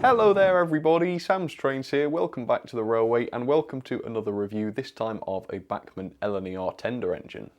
Hello there everybody, Sam's Trains here, welcome back to the railway and welcome to another review, this time of a Bachmann J11 tender engine.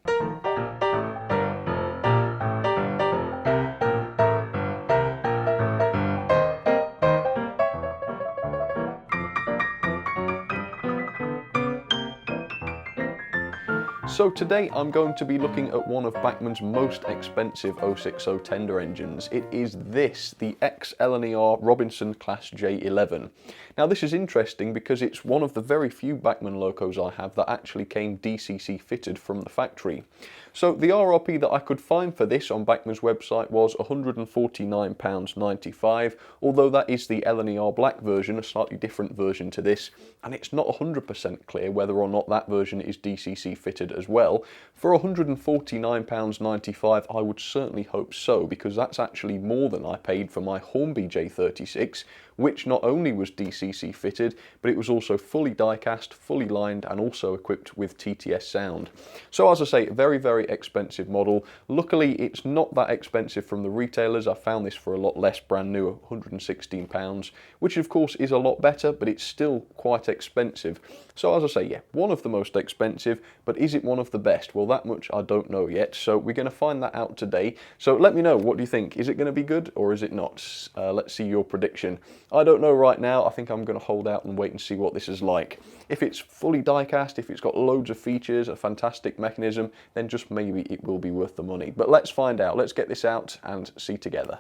So today I'm going to be looking at one of Bachmann's most expensive 060 tender engines. It is this, the ex-LNER Robinson Class J11. Now this is interesting because it's one of the very few Bachmann locos I have that actually came DCC fitted from the factory. So the RRP that I could find for this on Bachmann's website was £149.95, although that is the LNER black version, a slightly different version to this, and it's not 100% clear whether or not that version is DCC fitted as well. For £149.95 I would certainly hope so, because that's actually more than I paid for my Hornby J36, which not only was DCC fitted, but it was also fully die-cast, fully lined, and also equipped with TTS sound. So as I say, very, very expensive model. Luckily, it's not that expensive from the retailers. I found this for a lot less, brand new, £116, which of course is a lot better, but it's still quite expensive. So as I say, yeah, one of the most expensive, but is it one of the best? Well, that much I don't know yet, so we're going to find that out today. So let me know, what do you think? Is it going to be good or is it not? Let's see your prediction. I don't know right now. I think I'm going to hold out and wait and see what this is like. If it's fully die-cast, if it's got loads of features, a fantastic mechanism, then just maybe it will be worth the money. But let's find out. Let's get this out and see together.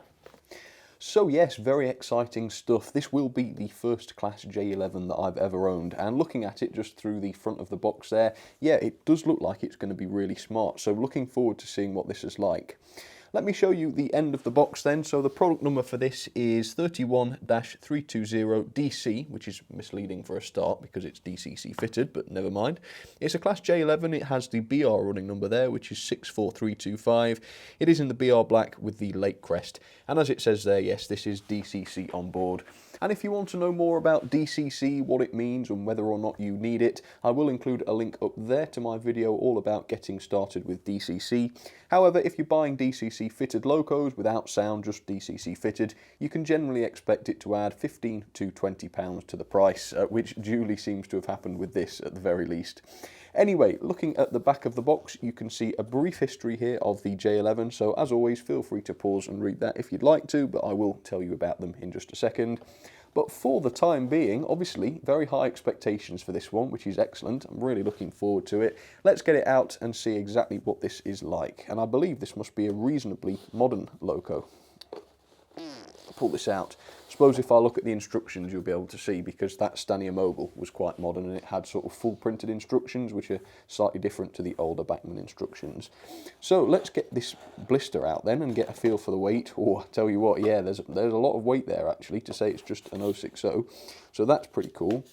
So yes, very exciting stuff. This will be the first Class J11 that I've ever owned, and looking at it just through the front of the box there, yeah, it does look like it's going to be really smart. So looking forward to seeing what this is like. Let me show you the end of the box then. So the product number for this is 31-320DC, which is misleading for a start because it's DCC fitted, but never mind. It's a Class J11. It has the BR running number there, which is 64325. It is in the BR black with the Lake crest. And as it says there, yes, this is DCC on board. And if you want to know more about DCC, what it means and whether or not you need it, I will include a link up there to my video all about getting started with DCC. However, if you're buying DCC fitted locos without sound, just DCC fitted, you can generally expect it to add £15 to £20 to the price, which duly seems to have happened with this at the very least. Anyway, looking at the back of the box, you can see a brief history here of the J11, so as always, feel free to pause and read that if you'd like to, but I will tell you about them in just a second. But for the time being, obviously, very high expectations for this one, which is excellent. I'm really looking forward to it. Let's get it out and see exactly what this is like. And I believe this must be a reasonably modern loco. Pull this out. I suppose if I look at the instructions you'll be able to see, because that Stania Mogul was quite modern and it had sort of full printed instructions which are slightly different to the older Bachmann instructions. So let's get this blister out then and get a feel for the weight. Oh, I tell you what, yeah, there's a lot of weight there actually to say it's just an 060, so that's pretty cool.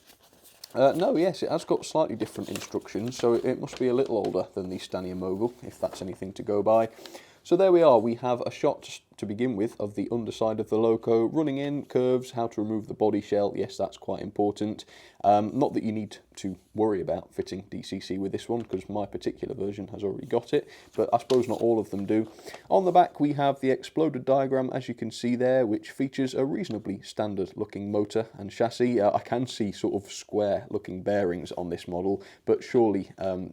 No, yes, it has got slightly different instructions, so it must be a little older than the Stania Mogul, if that's anything to go by. So there we are, we have a shot to begin with of the underside of the loco, running in, curves, how to remove the body shell. Yes, that's quite important. Not that you need to worry about fitting DCC with this one, because my particular version has already got it, but I suppose not all of them do. On the back we have the exploded diagram, as you can see there, which features a reasonably standard looking motor and chassis. I can see sort of square looking bearings on this model, but surely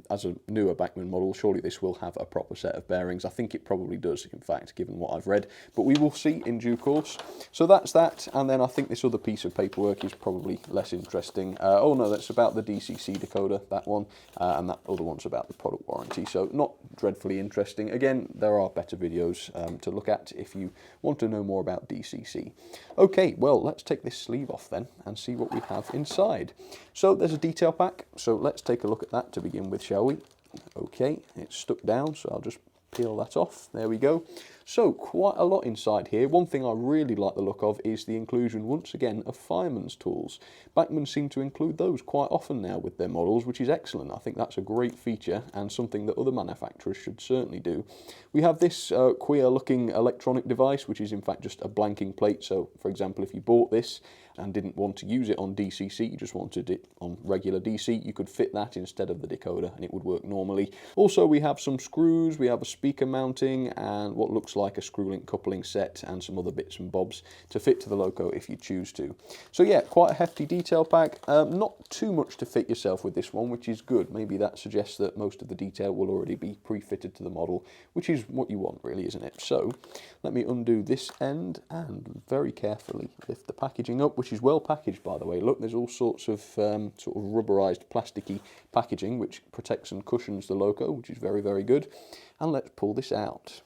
as a newer Bachmann model, surely this will have a proper set of bearings. I think it probably does, in fact, given what I've read, but we will see in due course. So that's that, and then I think this other piece of paperwork is probably less interesting. Oh no, that's about the DCC decoder, that one, and that other one's about the product warranty, so not dreadfully interesting. Again, there are better videos to look at if you want to know more about DCC. Okay, well, let's take this sleeve off then and see what we have inside. So there's a detail pack, so let's take a look at that to begin with, shall we? Okay, it's stuck down, so I'll just peel that off. There we go. So quite a lot inside here. One thing I really like the look of is the inclusion once again of fireman's tools. Bachmann seem to include those quite often now with their models, which is excellent. I think that's a great feature and something that other manufacturers should certainly do. We have this queer looking electronic device, which is in fact just a blanking plate. So for example, if you bought this and didn't want to use it on DCC, you just wanted it on regular DC, you could fit that instead of the decoder and it would work normally. Also, we have some screws, we have a speaker mounting and what looks like a screw-link coupling set and some other bits and bobs to fit to the loco if you choose to. So yeah, quite a hefty detail pack. Not too much to fit yourself with this one, which is good. Maybe that suggests that most of the detail will already be pre-fitted to the model, which is what you want really, isn't it? So let me undo this end and very carefully lift the packaging up, which is well packaged, by the way. Look, there's all sorts of sort of rubberized plasticky packaging which protects and cushions the loco, which is very, very good. And let's pull this out.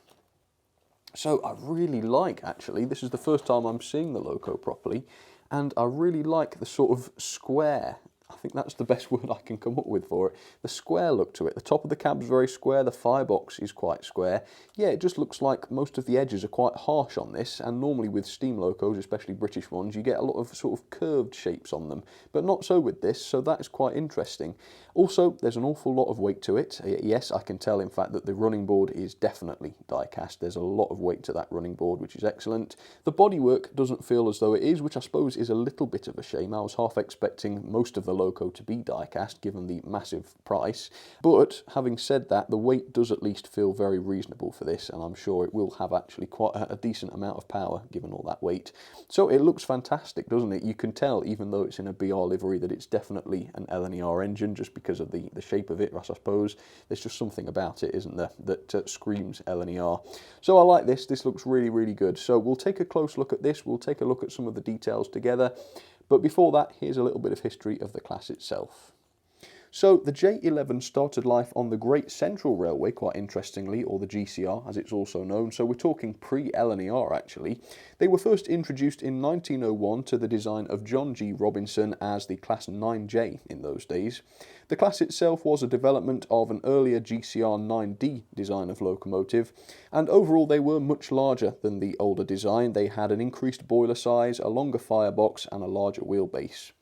So I really like, actually, this is the first time I'm seeing the loco properly, and I really like the sort of square, I think that's the best word I can come up with for it, the square look to it. The top of the cab's very square, the firebox is quite square. Yeah, it just looks like most of the edges are quite harsh on this, and normally with steam locos, especially British ones, you get a lot of sort of curved shapes on them, but not so with this, so that is quite interesting. Also, there's an awful lot of weight to it. Yes, I can tell in fact that the running board is definitely die cast. There's a lot of weight to that running board, which is excellent. The bodywork doesn't feel as though it is, which I suppose is a little bit of a shame. I was half expecting most of the loco to be die cast given the massive price, but having said that, the weight does at least feel very reasonable for this, and I'm sure it will have actually quite a decent amount of power given all that weight. So it looks fantastic, doesn't it? You can tell, even though it's in a BR livery, that it's definitely an LNER engine just because of the shape of it, I suppose. There's just something about it, isn't there, that screams LNER. So I like this. This looks really, really good. So we'll take a close look at this. We'll take a look at some of the details together. But before that, here's a little bit of history of the class itself. So the J11 started life on the Great Central Railway, quite interestingly, or the GCR as it's also known, so we're talking pre-LNER actually. They were first introduced in 1901 to the design of John G. Robinson as the Class 9J in those days. The class itself was a development of an earlier GCR 9D design of locomotive, and overall they were much larger than the older design. They had an increased boiler size, a longer firebox and a larger wheelbase.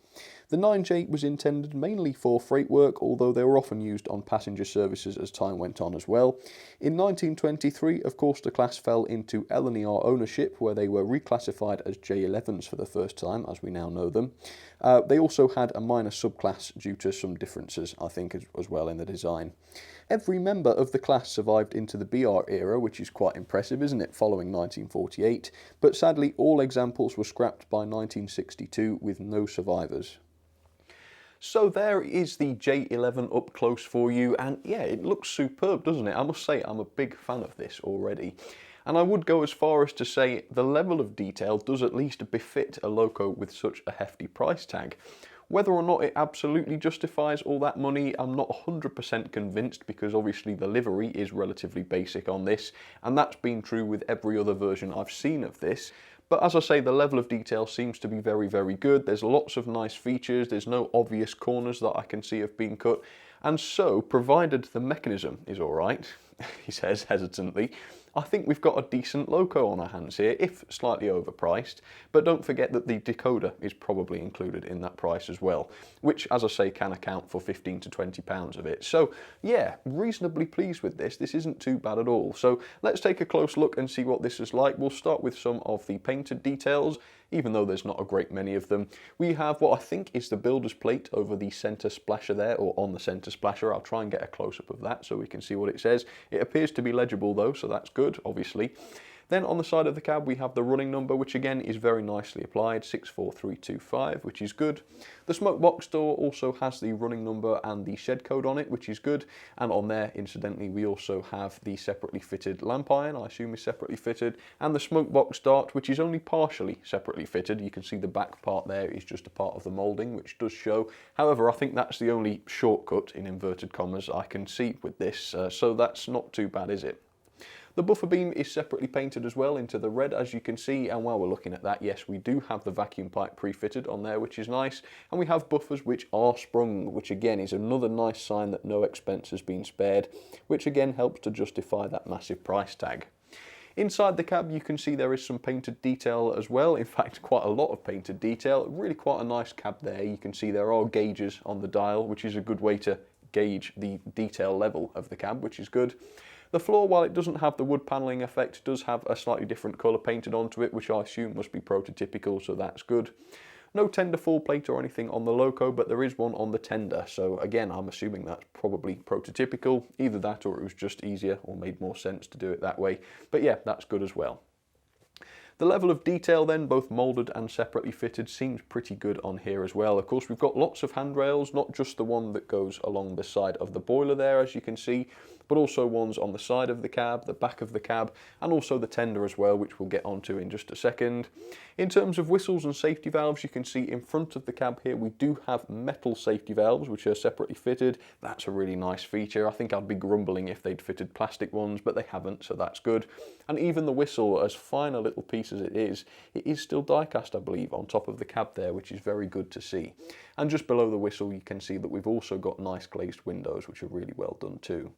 The 9J was intended mainly for freight work, although they were often used on passenger services as time went on as well. In 1923, of course, the class fell into LNER ownership, where they were reclassified as J11s for the first time, as we now know them. They also had a minor subclass due to some differences, I think, as well in the design. Every member of the class survived into the BR era, which is quite impressive, isn't it, following 1948, but sadly all examples were scrapped by 1962 with no survivors. So there is the J11 up close for you, and yeah, it looks superb, doesn't it? I must say I'm a big fan of this already. And I would go as far as to say the level of detail does at least befit a loco with such a hefty price tag. Whether or not it absolutely justifies all that money, I'm not 100% convinced, because obviously the livery is relatively basic on this, and that's been true with every other version I've seen of this. But as I say, the level of detail seems to be very, very good. There's lots of nice features. There's no obvious corners that I can see have been cut. And so, provided the mechanism is all right, he says hesitantly, I think we've got a decent loco on our hands here, if slightly overpriced. But don't forget that the decoder is probably included in that price as well, which, as I say, can account for 15 to 20 pounds of it. So yeah, reasonably pleased with this. This isn't too bad at all. So let's take a close look and see what this is like. We'll start with some of the painted details, even though there's not a great many of them. We have what I think is the builder's plate over the centre splasher there, or on the centre splasher. I'll try and get a close-up of that so we can see what it says. It appears to be legible though, so that's good, obviously. Then on the side of the cab we have the running number, which again is very nicely applied, 64325, which is good. The smoke box door also has the running number and the shed code on it, which is good. And on there, incidentally, we also have the separately fitted lamp iron, I assume is separately fitted, and the smoke box dart, which is only partially separately fitted. You can see the back part there is just a part of the moulding, which does show. However, I think that's the only shortcut, in inverted commas, I can see with this, so that's not too bad, is it? The buffer beam is separately painted as well into the red, as you can see, and while we're looking at that, yes, we do have the vacuum pipe pre-fitted on there, which is nice, and we have buffers which are sprung, which again is another nice sign that no expense has been spared, which again helps to justify that massive price tag. Inside the cab you can see there is some painted detail as well, in fact quite a lot of painted detail, really quite a nice cab there. You can see there are gauges on the dial, which is a good way to gauge the detail level of the cab, which is good. The floor, while it doesn't have the wood panelling effect, does have a slightly different colour painted onto it, which I assume must be prototypical, so that's good. No tender full plate or anything on the loco, but there is one on the tender. So again, I'm assuming that's probably prototypical. Either that or it was just easier or made more sense to do it that way. But yeah, that's good as well. The level of detail then, both moulded and separately fitted, seems pretty good on here as well. Of course, we've got lots of handrails, not just the one that goes along the side of the boiler there, as you can see, but also ones on the side of the cab, the back of the cab, and also the tender as well, which we'll get onto in just a second. In terms of whistles and safety valves, you can see in front of the cab here, we do have metal safety valves, which are separately fitted. That's a really nice feature. I think I'd be grumbling if they'd fitted plastic ones, but they haven't, so that's good. And even the whistle, as fine a little piece as it is still die-cast, I believe, on top of the cab there, which is very good to see. And just below the whistle, you can see that we've also got nice glazed windows, which are really well done too.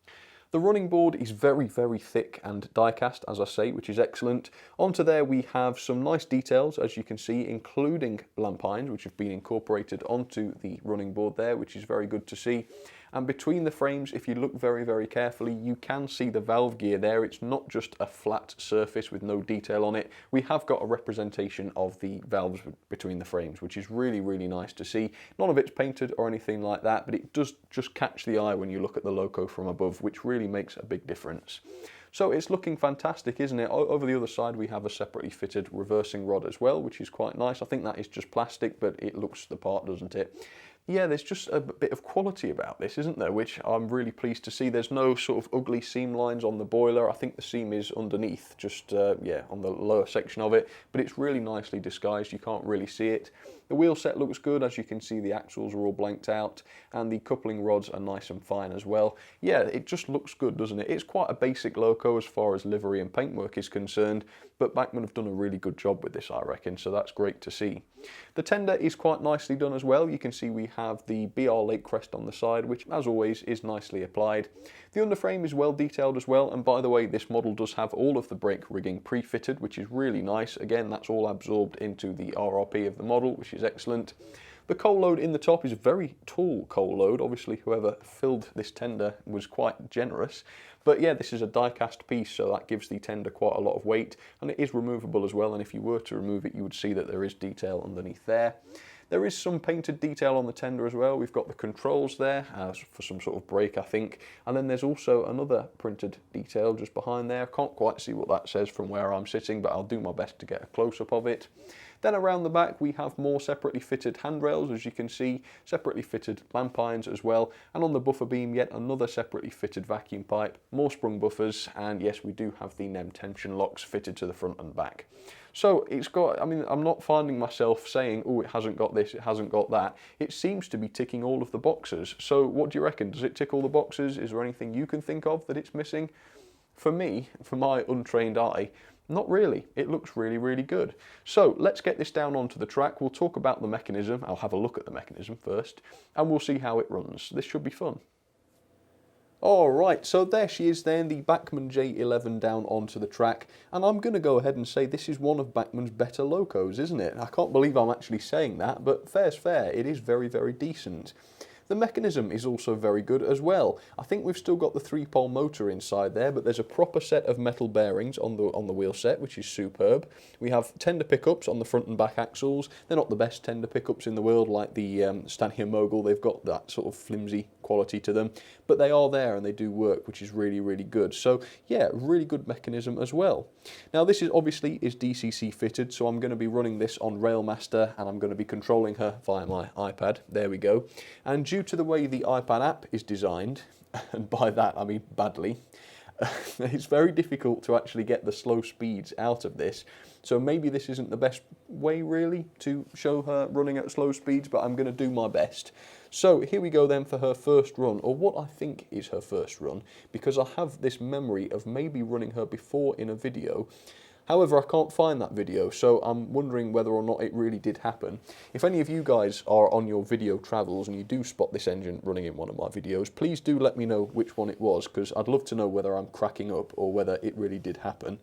The running board is very, very thick and die-cast, as I say, which is excellent. Onto there we have some nice details, as you can see, including lampines, which have been incorporated onto the running board there, which is very good to see. And between the frames, if you look very, very carefully, you can see the valve gear there. It's not just a flat surface with no detail on it. We have got a representation of the valves between the frames, which is really, really nice to see. None of it's painted or anything like that, but it does just catch the eye when you look at the loco from above, which really makes a big difference. So it's looking fantastic, isn't it? Over the other side we have a separately fitted reversing rod as well, which is quite nice. I think that is just plastic, but it looks the part, doesn't it? Yeah, there's just a bit of quality about this, isn't there, which I'm really pleased to see. There's no sort of ugly seam lines on the boiler. I think the seam is underneath, just, yeah, on the lower section of it, but it's really nicely disguised. You can't really see it. The wheel set looks good. As you can see, the axles are all blanked out, and the coupling rods are nice and fine as well. Yeah, it just looks good, doesn't it? It's quite a basic loco as far as livery and paintwork is concerned, but Bachmann have done a really good job with this, I reckon, so that's great to see. The tender is quite nicely done as well. You can see we have the BR Lake crest on the side, which, as always, is nicely applied. The underframe is well detailed as well, and by the way, this model does have all of the brake rigging pre-fitted, which is really nice. Again, that's all absorbed into the RRP of the model, which is excellent. The coal load in the top is a very tall coal load. Obviously, whoever filled this tender was quite generous. But yeah, this is a die-cast piece, so that gives the tender quite a lot of weight, and it is removable as well, and if you were to remove it, you would see that there is detail underneath there. There is some painted detail on the tender as well. We've got the controls there for some sort of brake, I think. And then there's also another printed detail just behind there. I can't quite see what that says from where I'm sitting, but I'll do my best to get a close-up of it. Then around the back we have more separately fitted handrails, as you can see, separately fitted lampines as well, and on the buffer beam yet another separately fitted vacuum pipe, more sprung buffers, and yes, we do have the NEM tension locks fitted to the front and back. So it's got, I mean, I'm not finding myself saying, oh, it hasn't got this, it hasn't got that. It seems to be ticking all of the boxes. So what do you reckon? Does it tick all the boxes? Is there anything you can think of that it's missing? For me, for my untrained eye, not really. It looks really, really good. So let's get this down onto the track. We'll talk about the mechanism. I'll have a look at the mechanism first, and we'll see how it runs. This should be fun. Alright, so there she is then, the Bachmann J11 down onto the track, and I'm going to go ahead and say this is one of Bachmann's better locos, isn't it? I can't believe I'm actually saying that, but fair's fair, it is very, very decent. The mechanism is also very good as well. I think we've still got the 3-pole motor inside there, but there's a proper set of metal bearings on the wheel set, which is superb. We have tender pickups on the front and back axles. They're not the best tender pickups in the world, like the Stanley & Mogul. They've got that sort of flimsy quality to them, but they are there and they do work, which is really, really good. So yeah, really good mechanism as well. Now this is obviously DCC fitted, so I'm going to be running this on Railmaster, and I'm going to be controlling her via my iPad. There we go. And due to the way the iPad app is designed, and by that I mean badly, it's very difficult to actually get the slow speeds out of this. So maybe this isn't the best way really to show her running at slow speeds, but I'm going to do my best. So here we go then for her first run, or what I think is her first run, because I have this memory of maybe running her before in a video. However, I can't find that video, so I'm wondering whether or not it really did happen. If any of you guys are on your video travels and you do spot this engine running in one of my videos, please do let me know which one it was, because I'd love to know whether I'm cracking up or whether it really did happen.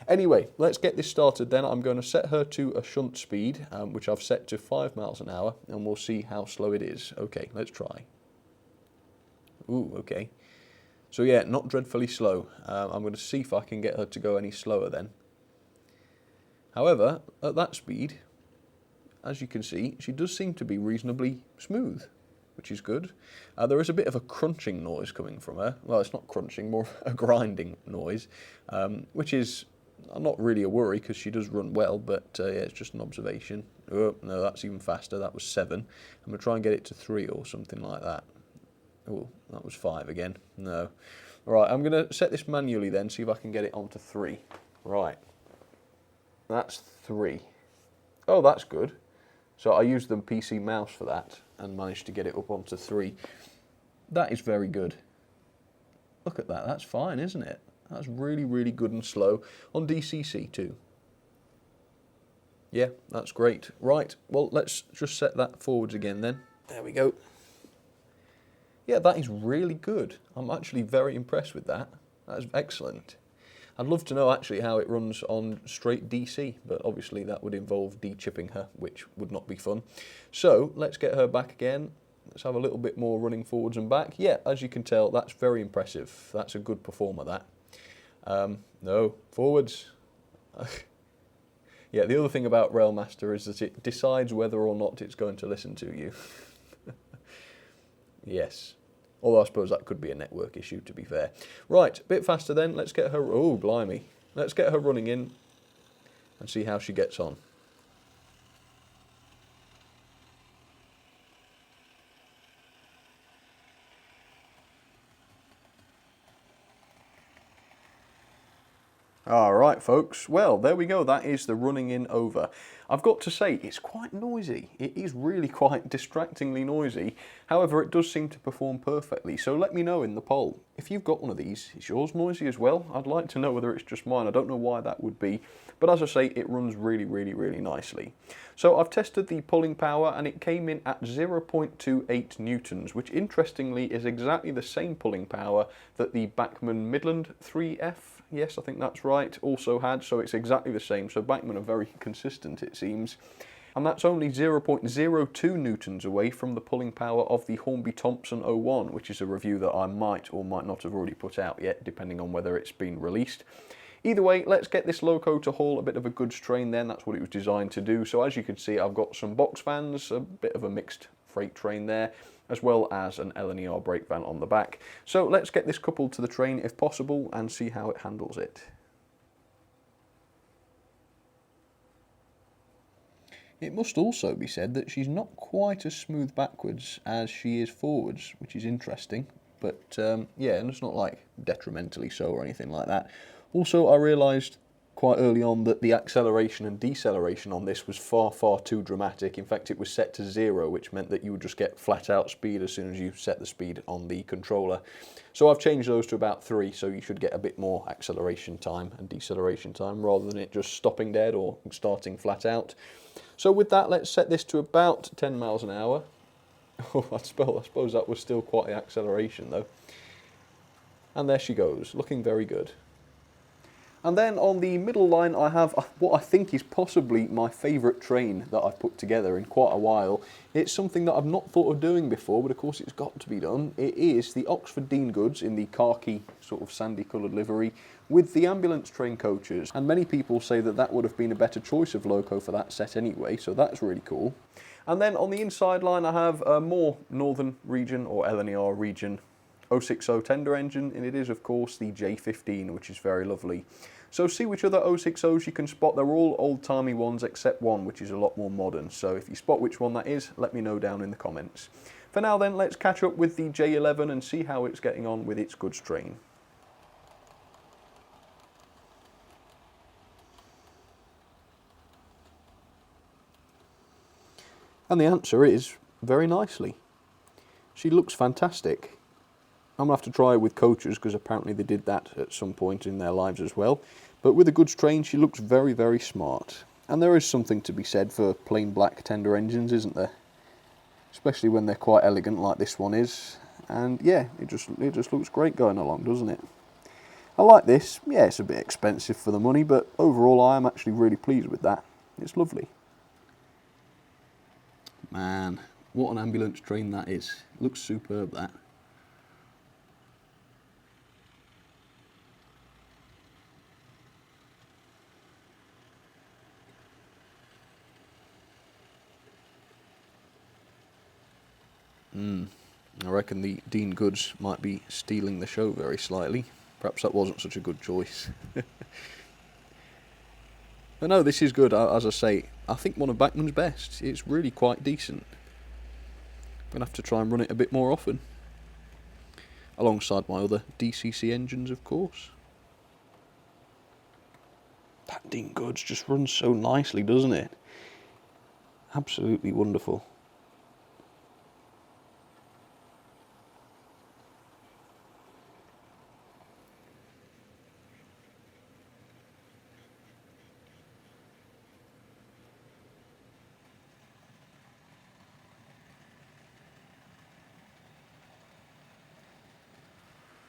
Anyway, let's get this started then. I'm going to set her to a shunt speed, which I've set to 5 miles an hour, and we'll see how slow it is. Okay, let's try. Ooh, okay. So yeah, not dreadfully slow. I'm going to see if I can get her to go any slower then. However, at that speed, as you can see, she does seem to be reasonably smooth, which is good. There is a bit of a crunching noise coming from her. Well, it's not crunching, more a grinding noise, which is not really a worry because she does run well, but yeah, it's just an observation. Oh, no, that's even faster. That was 7. I'm going to try and get it to 3 or something like that. Oh, that was 5 again. No. Right, I'm going to set this manually then, see if I can get it onto 3. Right. That's 3. Oh, that's good. So I used the PC mouse for that and managed to get it up onto 3. That is very good. Look at that, that's fine, isn't it? That's really, really good and slow. On DCC too. Yeah, that's great. Right, well, let's just set that forwards again then. There we go. Yeah, that is really good. I'm actually very impressed with that. That's excellent. I'd love to know actually how it runs on straight DC, but obviously that would involve de-chipping her, which would not be fun. So let's get her back again. Let's have a little bit more running forwards and back. Yeah, as you can tell, that's very impressive. That's a good performer, that. No, forwards. Yeah, the other thing about Railmaster is that it decides whether or not it's going to listen to you. Yes. Although I suppose that could be a network issue, to be fair. Right, a bit faster then. Let's get her... Oh, blimey. Let's get her running in and see how she gets on. All right, folks. Well, there we go. That is the running in over. I've got to say, it's quite noisy. It is really quite distractingly noisy. However, it does seem to perform perfectly. So let me know in the poll. If you've got one of these, is yours noisy as well? I'd like to know whether it's just mine. I don't know why that would be. But as I say, it runs really, really, really nicely. So I've tested the pulling power and it came in at 0.28 newtons, which interestingly is exactly the same pulling power that the Bachmann Midland 3F, yes, I think that's right, also had, so it's exactly the same. So Bachmann are very consistent, it seems. And that's only 0.02 newtons away from the pulling power of the Hornby Thompson 01, which is a review that I might or might not have already put out yet, depending on whether it's been released. Either way, let's get this loco to haul a bit of a goods train then. That's what it was designed to do. So as you can see, I've got some box vans, a bit of a mixed freight train there, as well as an LNER brake van on the back. So let's get this coupled to the train if possible and see how it handles it. It must also be said that she's not quite as smooth backwards as she is forwards, which is interesting. But yeah, and it's not like detrimentally so or anything like that. Also, I realised quite early on that the acceleration and deceleration on this was far, far too dramatic. In fact, it was set to 0, which meant that you would just get flat out speed as soon as you set the speed on the controller. So I've changed those to about 3, so you should get a bit more acceleration time and deceleration time rather than it just stopping dead or starting flat out. So with that, let's set this to about 10 miles an hour. Oh, I suppose that was still quite the acceleration though. And there she goes, looking very good. And then on the middle line I have what I think is possibly my favourite train that I've put together in quite a while. It's something that I've not thought of doing before, but of course it's got to be done. It is the Oxford Dean Goods in the khaki sort of sandy coloured livery with the ambulance train coaches. And many people say that that would have been a better choice of loco for that set anyway, so that's really cool. And then on the inside line I have a more northern region or LNER region 060 tender engine, and it is of course the J15, which is very lovely. So see which other 060s you can spot. They're all old-timey ones except one, which is a lot more modern. So if you spot which one that is, let me know down in the comments. For now then, let's catch up with the J11 and see how it's getting on with its goods train. And the answer is very nicely. She looks fantastic. I'm going to have to try with coaches because apparently they did that at some point in their lives as well. But with a goods train, she looks very, very smart. And there is something to be said for plain black tender engines, isn't there? Especially when they're quite elegant like this one is. And yeah, it just looks great going along, doesn't it? I like this. Yeah, it's a bit expensive for the money, but overall I am actually really pleased with that. It's lovely. Man, what an ambulance train that is. It looks superb, that. I reckon the Dean Goods might be stealing the show very slightly. Perhaps that wasn't such a good choice. But no, this is good. As I say, I think one of Bachmann's best. It's really quite decent. I'm going to have to try and run it a bit more often. Alongside my other DCC engines, of course. That Dean Goods just runs so nicely, doesn't it? Absolutely wonderful.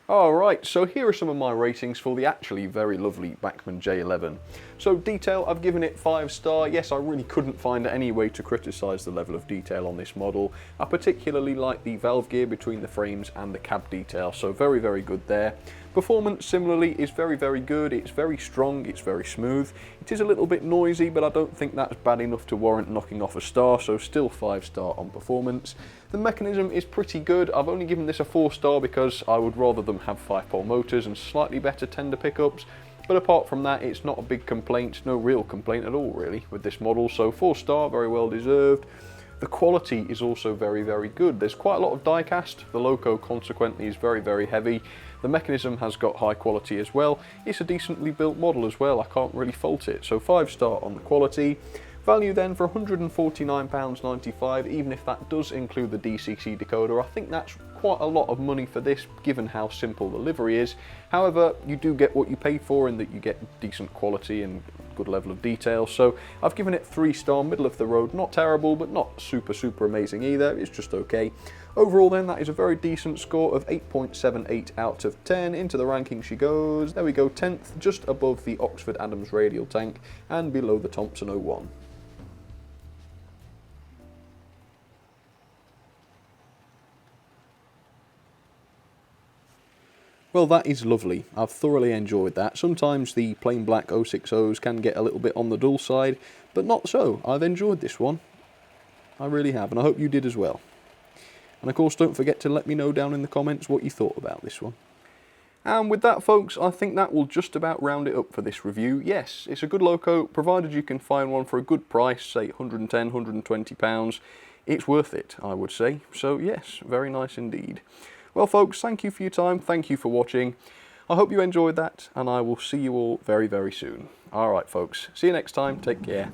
Alright, so here are some of my ratings for the actually very lovely Bachmann J11. So detail, I've given it 5-star. Yes, I really couldn't find any way to criticise the level of detail on this model. I particularly like the valve gear between the frames and the cab detail, so very, very good there. Performance, similarly, is very, very good. It's very strong, it's very smooth. It is a little bit noisy, but I don't think that's bad enough to warrant knocking off a star, so still 5-star on performance. The mechanism is pretty good. I've only given this a 4-star because I would rather them have 5-pole motors and slightly better tender pickups. But apart from that, it's not a big complaint, no real complaint at all really with this model, so 4-star, very well deserved. The quality is also very, very good. There's quite a lot of die cast. The loco consequently is very, very heavy. The mechanism has got high quality as well. It's a decently built model as well. I can't really fault it. So 5-star on the quality. Value then for £149.95, even if that does include the DCC decoder. I think that's quite a lot of money for this, given how simple the livery is. However, you do get what you pay for in that you get decent quality and good level of detail. So I've given it 3-star, middle of the road, not terrible, but not super, super amazing either. It's just okay. Overall then, that is a very decent score of 8.78 out of 10. Into the ranking she goes. There we go, 10th, just above the Oxford Adams radial tank and below the Thompson 01. Well, that is lovely. I've thoroughly enjoyed that. Sometimes the plain black 060s can get a little bit on the dull side, but not so. I've enjoyed this one. I really have, and I hope you did as well. And of course, don't forget to let me know down in the comments what you thought about this one. And with that, folks, I think that will just about round it up for this review. Yes, it's a good loco, provided you can find one for a good price, say £110, £120. It's worth it, I would say. So yes, very nice indeed. Well, folks, thank you for your time. Thank you for watching. I hope you enjoyed that, and I will see you all very, very soon. All right, folks. See you next time. Take care.